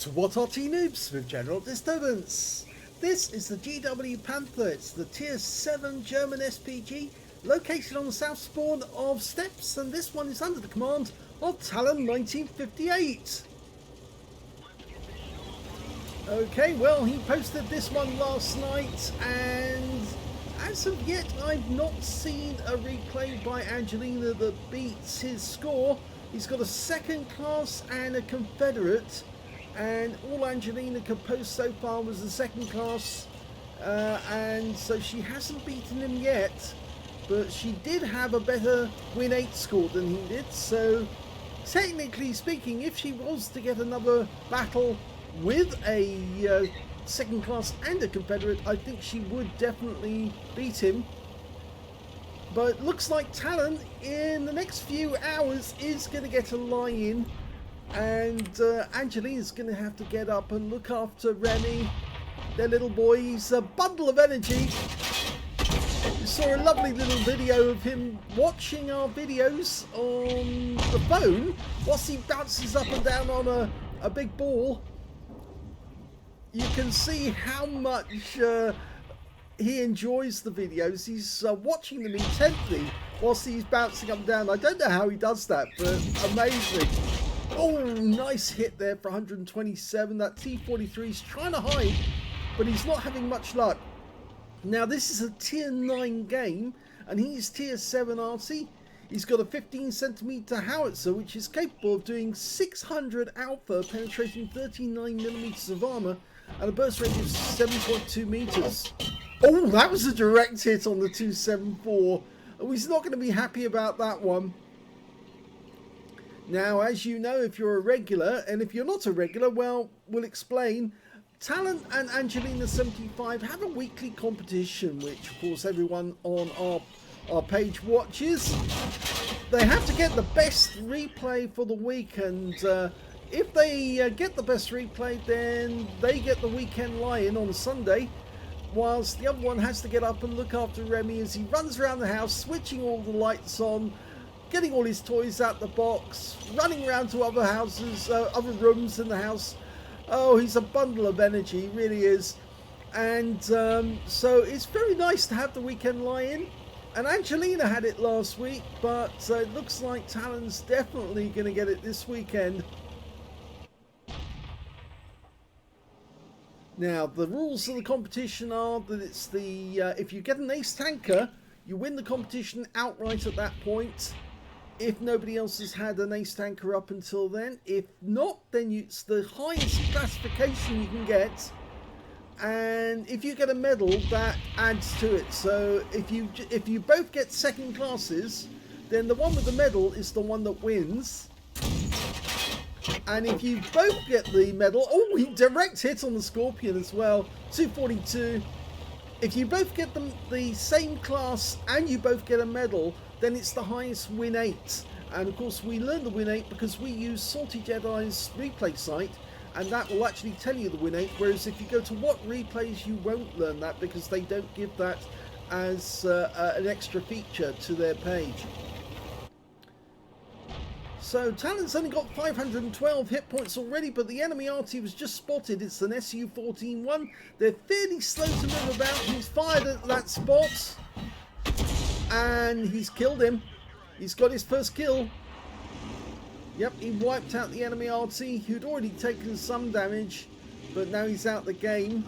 to what Arty Noobs with General Disturbance. This is the GW Panther. It's the Tier 7 German SPG located on the south spawn of Steppes, and this one is under the command of talon1958. Okay, well, he posted this one last night, and as of yet I've not seen a replay by Angelina that beats his score. He's got a second class and a Confederate, and all Angelina could post so far was the second class, and so she hasn't beaten him yet, but she did have a better win 8 score than he did. So technically speaking, if she was to get another battle with a second class and a Confederate, I think she would definitely beat him. But it looks like Talon in the next few hours is going to get a lie-in, and Angelina's going to have to get up and look after Remy, their little boy. He's a bundle of energy. We saw a lovely little video of him watching our videos on the phone whilst he bounces up and down on a big ball. You can see how much he enjoys the videos. He's watching them intently whilst he's bouncing up and down. I don't know how he does that, but amazing. Oh, nice hit there for 127. That T-43 is trying to hide, but he's not having much luck. Now, this is a Tier 9 game, and he's Tier 7 Arty. He's got a 15cm howitzer, which is capable of doing 600 alpha, penetrating 39mm of armor, and a burst range of 7.2 meters. Oh, that was a direct hit on the 274. Oh, he's not going to be happy about that one. Now, as you know, if you're a regular, and if you're not a regular, well, we'll explain. Talon and Angelina 75 have a weekly competition, which of course everyone on our page watches. They have to get the best replay for the week, and if they get the best replay, then they get the weekend lie-in on a Sunday, whilst the other one has to get up and look after Remy as he runs around the house, switching all the lights on, getting all his toys out the box, running around to other houses, other rooms in the house. Oh, he's a bundle of energy, he really is. And so it's very nice to have the weekend lie-in. And Angelina had it last week, but it looks like Talon's definitely going to get it this weekend. Now, the rules of the competition are that it's the if you get an ace tanker, you win the competition outright at that point, if nobody else has had an ace tanker up until then. If not, then it's the highest classification you can get, and if you get a medal, that adds to it. So if you both get second classes, then the one with the medal is the one that wins. And if you both get the medal, oh, he direct hit on the Scorpion as well, 242. If you both get the same class and you both get a medal, then it's the highest win 8. And of course we learn the win 8 because we use Salty Jedi's replay site, and that will actually tell you the win 8, whereas if you go to What Replays, you won't learn that because they don't give that as an extra feature to their page. So Talon's only got 512 hit points already, but the enemy Arty was just spotted. It's an SU-14-1. They're fairly slow to move about. He's fired at that spot, and he's killed him. He's got his first kill. Yep, he wiped out the enemy Arty, who'd already taken some damage, but now he's out the game.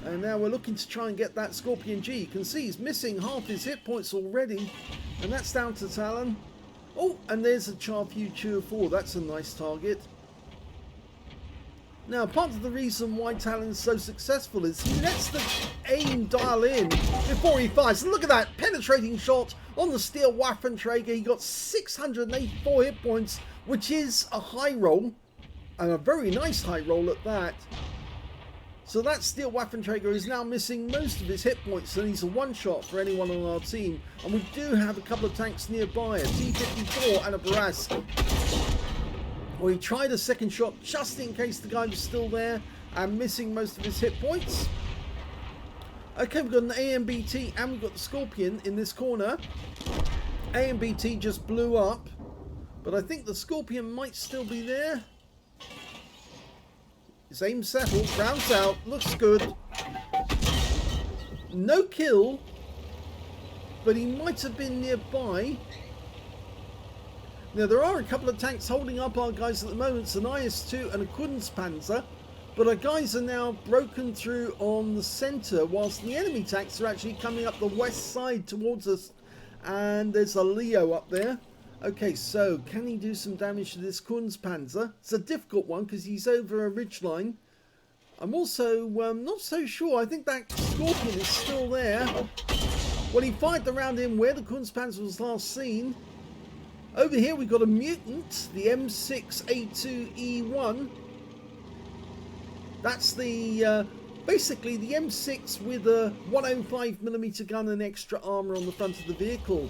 And now we're looking to try and get that Scorpion G. You can see he's missing half his hit points already, and that's down to Talon. Oh, and there's a Charfu Chewer 4. That's a nice target. Now, part of the reason why Talon's so successful is he lets the aim dial in before he fires. And look at that penetrating shot on the steel Waffenträger. He got 684 hit points, which is a high roll, and a very nice high roll at that. So that steel Waffenträger is now missing most of his hit points, and he's a one-shot for anyone on our team. And we do have a couple of tanks nearby, a T-54 and a Barrask. Well, he tried a second shot just in case the guy was still there and missing most of his hit points. Okay, we've got an AMBT and we've got the Scorpion in this corner. AMBT just blew up, but I think the Scorpion might still be there. His aim settled, rounds out, looks good. No kill, but he might have been nearby. Now, there are a couple of tanks holding up our guys at the moment. It's an IS-2 and a Panther. But our guys are now broken through on the centre, whilst the enemy tanks are actually coming up the west side towards us. And there's a Leo up there. Okay, so can he do some damage to this Panther? It's a difficult one because he's over a ridgeline. I'm also not so sure. I think that Scorpion is still there. Well, he fired the round in where the Panther was last seen. Over here we've got a mutant, the M6A2E1. That's the basically the M6 with a 105mm gun and extra armor on the front of the vehicle.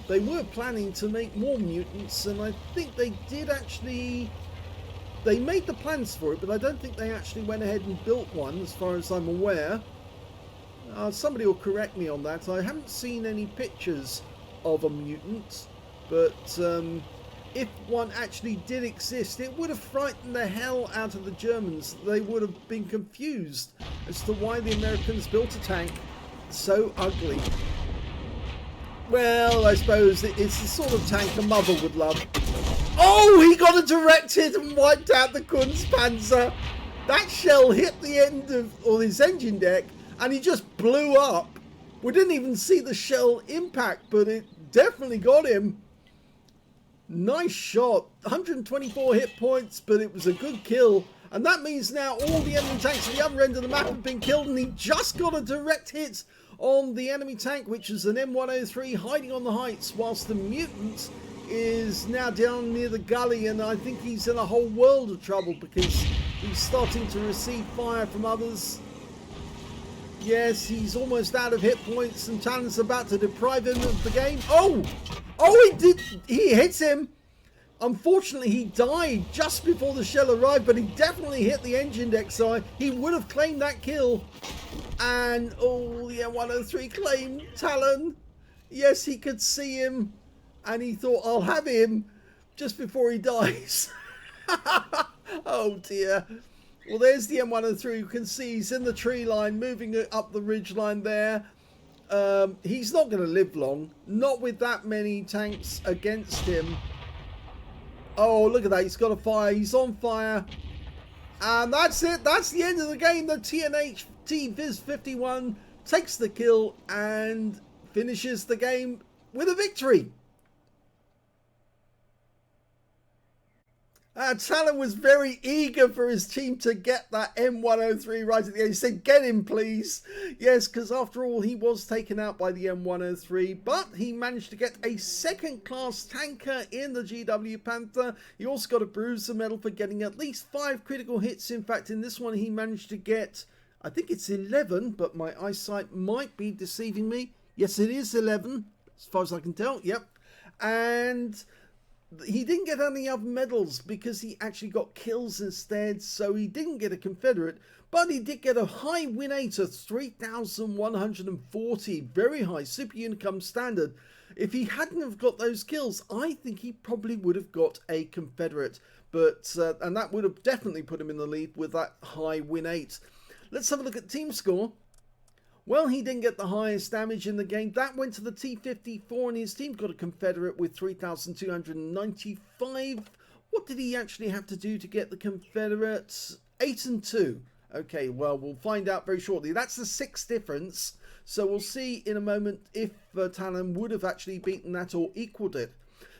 They were planning to make more mutants, and I think they did actually. They made the plans for it, but I don't think they actually went ahead and built one, as far as I'm aware. Somebody will correct me on that. I haven't seen any pictures of a mutant, but if one actually did exist, it would have frightened the hell out of the Germans. They would have been confused as to why the Americans built a tank so ugly. Well, I suppose it's the sort of tank a mother would love. Oh, he got a direct hit and wiped out the Panther. That shell hit the end of his engine deck and he just blew up. We didn't even see the shell impact, but it definitely got him. Nice shot. 124 hit points, but it was a good kill. And that means now all the enemy tanks at the other end of the map have been killed, and he just got a direct hit on the enemy tank, which is an M103 hiding on the heights, whilst the mutant is now down near the gully, and I think he's in a whole world of trouble because he's starting to receive fire from others. Yes, he's almost out of hit points, and Talon's about to deprive him of the game. Oh, he hit him. Unfortunately, he died just before the shell arrived, but he definitely hit the engine deck, so he would have claimed that kill. And, oh, the M103 claimed Talon. Yes, he could see him, and he thought, I'll have him just before he dies. Oh, dear. Well, there's the M103. You can see he's in the tree line, moving up the ridge line there. He's not going to live long. Not with that many tanks against him. Oh, look at that. He's got a fire. He's on fire. And that's it. That's the end of the game. The TNH T-Viz 51 takes the kill and finishes the game with a victory. Talon was very eager for his team to get that M103 right at the end. He said, get him, please. Yes, because after all, he was taken out by the M103, but he managed to get a second-class tanker in the GW Panther. He also got a bruiser medal for getting at least 5 critical hits. In fact, in this one, he managed to get, I think it's 11, but my eyesight might be deceiving me. Yes, it is 11, as far as I can tell. Yep. And he didn't get any other medals because he actually got kills instead, so he didn't get a Confederate, but he did get a high win rate of 3,140, very high, super unicum standard. If he hadn't have got those kills, I think he probably would have got a Confederate, but and that would have definitely put him in the lead with that high win rate. Let's have a look at team score. Well, he didn't get the highest damage in the game. That went to the T-54, and his team got a Confederate with 3,295. What did he actually have to do to get the Confederate? 8 and 2. Okay, well, we'll find out very shortly. That's the 6th difference. So we'll see in a moment if Talon would have actually beaten that or equaled it.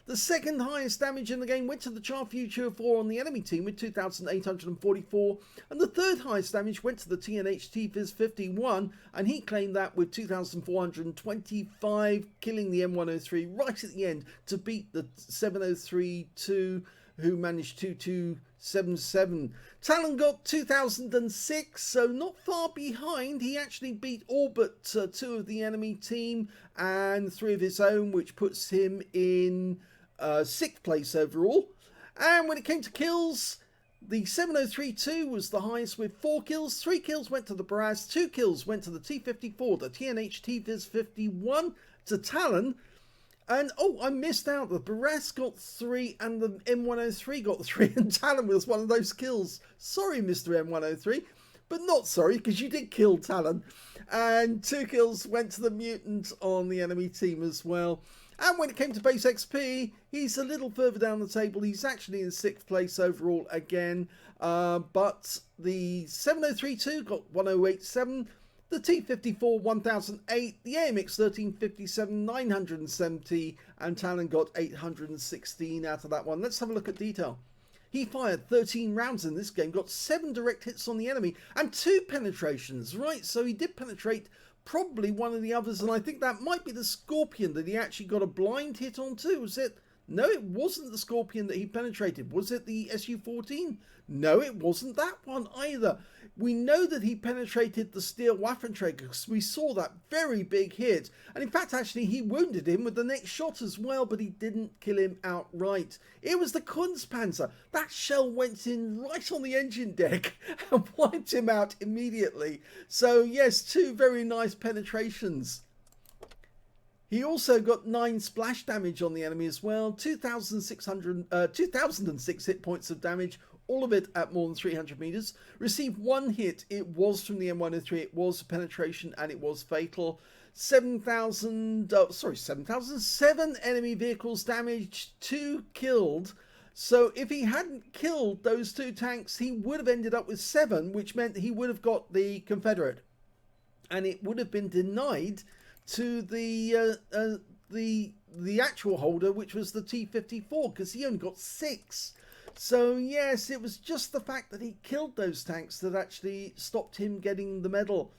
The second highest damage in the game went to the Char Future 4 on the enemy team with 2,844, and the third highest damage went to the TNH T-Viz 51, and he claimed that with 2,425, killing the M103 right at the end to beat the 703-2, who managed 2277. Talon got 2006, so not far behind. He actually beat all but 2 of the enemy team and 3 of his own, which puts him in 6th place overall. And when it came to kills, the 703-2 was the highest with 4 kills. 3 kills went to the Brass, 2 kills went to the T-54, the TNH T-Viz 51 to Talon. And, oh, I missed out. The Barras got 3 and the M103 got 3. And Talon was one of those kills. Sorry, Mr. M103. But not sorry, because you did kill Talon. And 2 kills went to the mutant on the enemy team as well. And when it came to base XP, he's a little further down the table. He's actually in 6th place overall again. But the 7032 got 1087. The T54 1008, the AMX 1357 970, and Talon got 816 out of that one. Let's have a look at detail. He fired 13 rounds in this game, got 7 direct hits on the enemy, and 2 penetrations, right? So he did penetrate probably one of the others, and I think that might be the Scorpion that he actually got a blind hit on too. Was it? No, it wasn't the Scorpion that he penetrated. Was it the SU-14? No, it wasn't that one either. We know that he penetrated the steel Waffenträger because we saw that very big hit. And in fact, actually, he wounded him with the next shot as well, but he didn't kill him outright. It was the Kunstpanzer. That shell went in right on the engine deck and wiped him out immediately. So yes, 2 very nice penetrations. He also got 9 splash damage on the enemy as well, 2006 hit points of damage, all of it at more than 300 meters. Received 1 hit, it was from the M103, it was a penetration and it was fatal. 7 enemy vehicles damaged, 2 killed. So if he hadn't killed those 2 tanks, he would have ended up with 7, which meant he would have got the Confederate. And it would have been denied to the actual holder, which was the T54, because he only got 6. So yes, it was just the fact that he killed those tanks that actually stopped him getting the medal.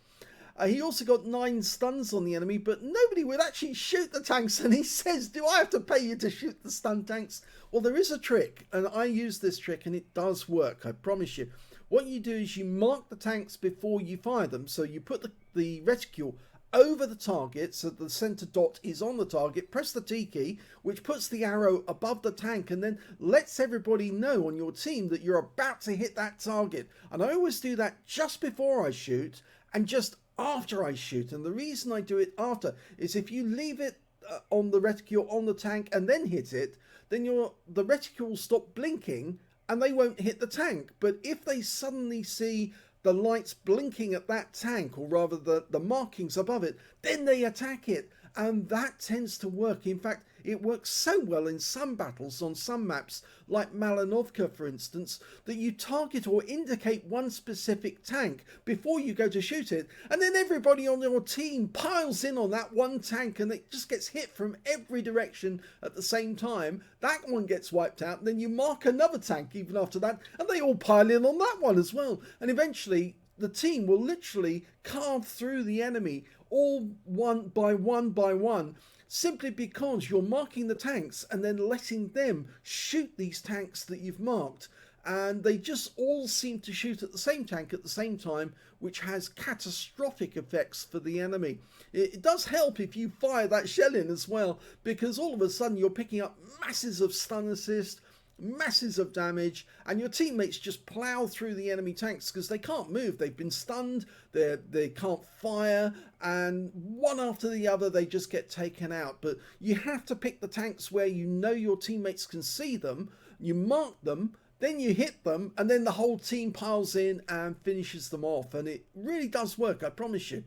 He also got 9 stuns on the enemy, but nobody would actually shoot the tanks. And he says, do I have to pay you to shoot the stun tanks? Well, there is a trick, and I use this trick, and it does work, I promise you. What you do is you mark the tanks before you fire them. So you put the reticule over the target, so the center dot is on the target, press the T key, which puts the arrow above the tank and then lets everybody know on your team that you're about to hit that target. And I always do that just before I shoot and just after I shoot. And the reason I do it after is if you leave it on the reticule on the tank and then hit it, then the reticule will stop blinking and they won't hit the tank. But if they suddenly see the lights blinking at that tank, or rather the markings above it, then they attack it. And that tends to work. In fact, it works so well in some battles on some maps, like Malinovka, for instance, that you target or indicate one specific tank before you go to shoot it, and then everybody on your team piles in on that one tank, and it just gets hit from every direction at the same time. That one gets wiped out, and then you mark another tank even after that, and they all pile in on that one as well. And eventually, the team will literally carve through the enemy all one by one, simply because you're marking the tanks and then letting them shoot these tanks that you've marked. And they just all seem to shoot at the same tank at the same time, which has catastrophic effects for the enemy. It does help if you fire that shell in as well, because all of a sudden you're picking up masses of stun assist, masses of damage, and your teammates just plow through the enemy tanks because they can't move. They've been stunned, they can't fire, and one after the other they just get taken out. But you have to pick the tanks where you know your teammates can see them, you mark them, then you hit them, and then the whole team piles in and finishes them off. And it really does work, I promise you.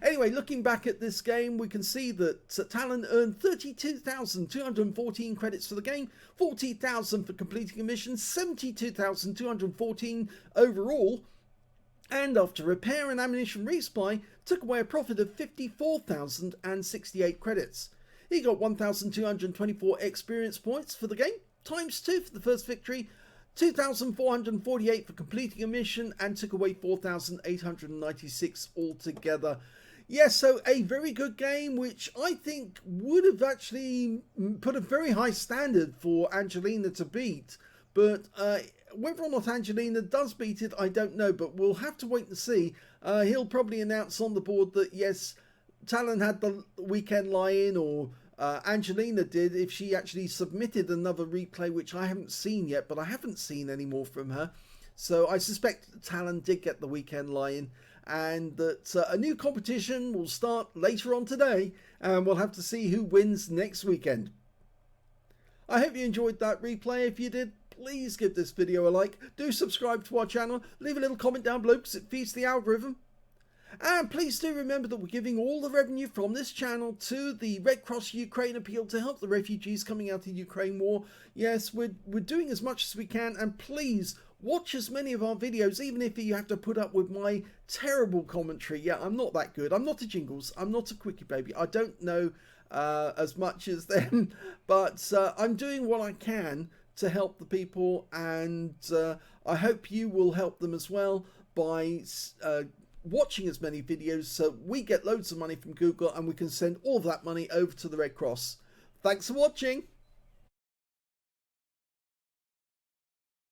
Anyway, looking back at this game, we can see that Talon earned 32,214 credits for the game, 40,000 for completing a mission, 72,214 overall, and after repair and ammunition resupply, took away a profit of 54,068 credits. He got 1,224 experience points for the game, ×2 for the first victory, 2,448 for completing a mission, and took away 4,896 altogether. Yes, so a very good game, which I think would have actually put a very high standard for Angelina to beat. But whether or not Angelina does beat it, I don't know. But we'll have to wait and see. He'll probably announce on the board that, yes, Talon had the weekend lie-in, or Angelina did, if she actually submitted another replay, which I haven't seen yet, but I haven't seen any more from her. So I suspect Talon did get the weekend lie-in. and that a new competition will start later on today, and we'll have to see who wins next weekend. I hope you enjoyed that replay. If you did, please give this video a like. Do subscribe to our channel. Leave a little comment down below because it feeds the algorithm. And please do remember that we're giving all the revenue from this channel to the Red Cross Ukraine appeal to help the refugees coming out of the Ukraine war. Yes, we're doing as much as we can, and please watch as many of our videos, even if you have to put up with my terrible commentary. Yeah, I'm not that good. I'm not a Jingles. I'm not a Quickie Baby. I don't know as much as them, but I'm doing what I can to help the people, and I hope you will help them as well by watching as many videos so we get loads of money from Google and we can send all of that money over to the Red Cross. Thanks for watching.